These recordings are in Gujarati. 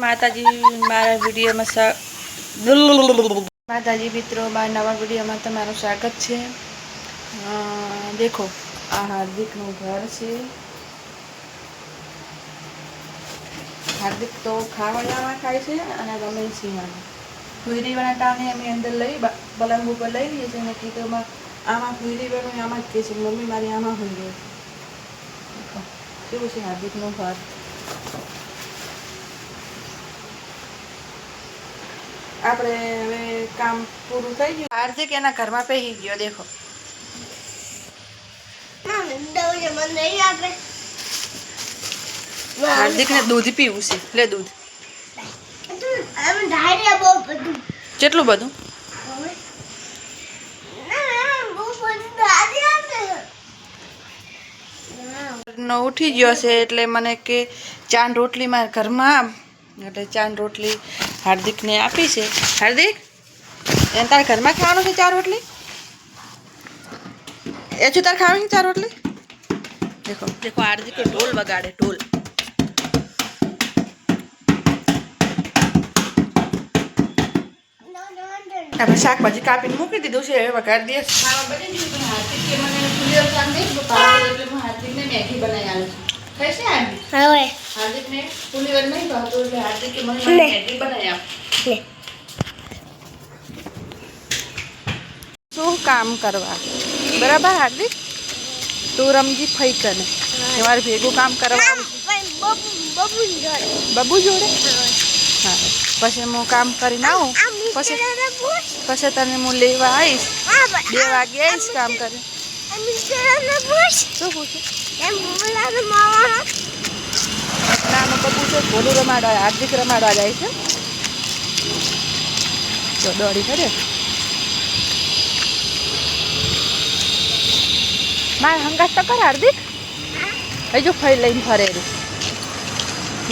માતાજી મારા વિડીયોમાં માતાજી મિત્રો મારા નવા વિડીયોમાં તમારું સ્વાગત છે। દેખો આ હાર્દિકનું ઘર છે। હાર્દિક તો ખાવાના ખાય છે અને રમે છે। ફુઈરીવાળા ટાણે અમે અંદર લઈ પલંગ ઉપર લઈ લઈએ છીએ અને કીધું આમાં ફુઈરીવાળું આમાં જ કહે છે મમ્મી મારી આમાં હોઈ ગઈ। કેવું છે હાર્દિકનું ઘર। આપણે હવે કામ પૂરું થઈ ગયું। હાર્દિક એના ઘરમાં પહેરી ગયો। દેખો હાર્દિકને દૂધ પીવું છે। લે દૂધ કેટલું બધું ઉઠી ગયો છે એટલે મને કે ચાંદ રોટલી મારા ઘરમાં એટલે ચાંદ રોટલી હાર્દિકને આપી છે। હાર્દિક એને તારા ઘરમાં ખાવાનું છે 4 રોટલી એ છું તારે ખાવાની 4 રોટલી। देखो देखो हार्दिक ढोल बगाड़े ढोल अब शाकभाजी कापीने मूकी दीधुं छे हवे वगाड़ी दीए। खावा बनी गयुं पण हार्दिक के मने फुलियर काम नहीं भावे એટલે હું હાર્દિકને મેગી બનાવી આલું છું। ખાઈશ ને હાર્દિક? હવે હાર્દિકને ફુલિयर નહીં ભાવતું એટલે હાર્દિક કે મને મેગી બનાવી આપ। શું કામ કરવા બરાબર હાર્દિક? તું રમજી ફઈ કને તમારે ભેગું કામ કરવા બબુ જોડે હા પછી હું કામ કરીને આવું પછી તને હું લેવા આવીશ 2 વાગે આવીશ કામ કરે। શું પૂછે નાનું બબુ છે ભોલું રમાડવા હાર્દિક રમાડવા જાય છે। જો દોડી કરે મારે હંગાત તો કર હાર્દિક હજુ ફઈ લઈને ફરેલું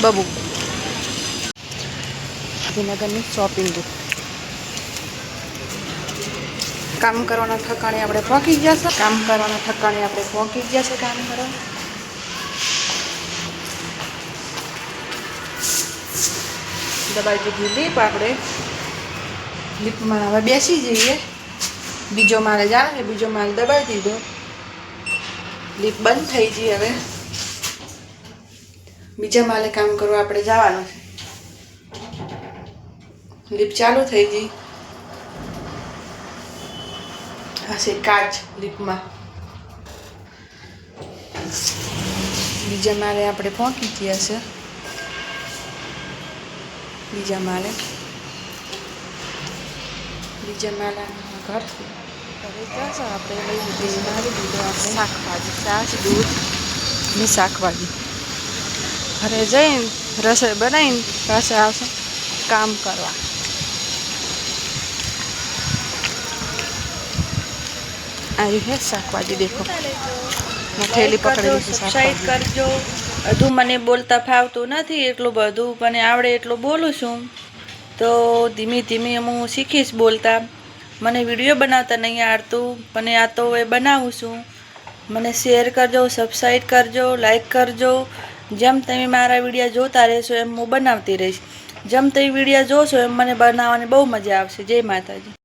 બબુ। ગાંધીનગરની શોપિંગ કામ કરવાના ઠકાણે આપણે પહોંચી ગયા છે। કામ કરવાના ઠકાણે આપણે પહોંચી ગયા છે। કામ કરવા દબાઈ દીધી લીપ આપણે લીપમાં હવે બેસી જઈએ। બીજો મારે જાણે છે બીજો માલ દબાઈ દીધો લીપ બંધ થઈ ગઈ। હવે બીજા માલે કામ કરવા આપણે જવાનું છે। લીપ ચાલુ થઈ ગઈ હશે કાચ લીપમાં બીજા માલે આપણે પહોંચી ગયા છે। બીજા માલે ઘર હવે જશે આપણે લઈ લીધી મારી દીધો આપણે શાકભાજી છાશ દૂધ ને શાકભાજી ઘરે જઈને રસોઈ બનાવીને પાછા આવશે કામ કરવા। આવી है શાકભાજી देखो થેલી પકડી સબસ્ક્રાઇબ કરજો। બધું મને બોલતા ફાવતું નથી એટલું બધું મને આવડે એટલું બોલું છું તો ધીમે ધીમે હું શીખીશ બોલતા। મને વિડીયો બનાવતા નહીં આવડતું પણ આ તો એ બનાવું છું। મને શેર કરજો સબસ્ક્રાઇબ કરજો લાઈક કરજો। જેમ તમે મારા વિડીયો જોતા રહેશો એમ હું બનાવતી રહીશ। જેમ તમે વિડીયો જોશો એમ મને બનાવવાની બહુ મજા આવશે। જય માતાજી।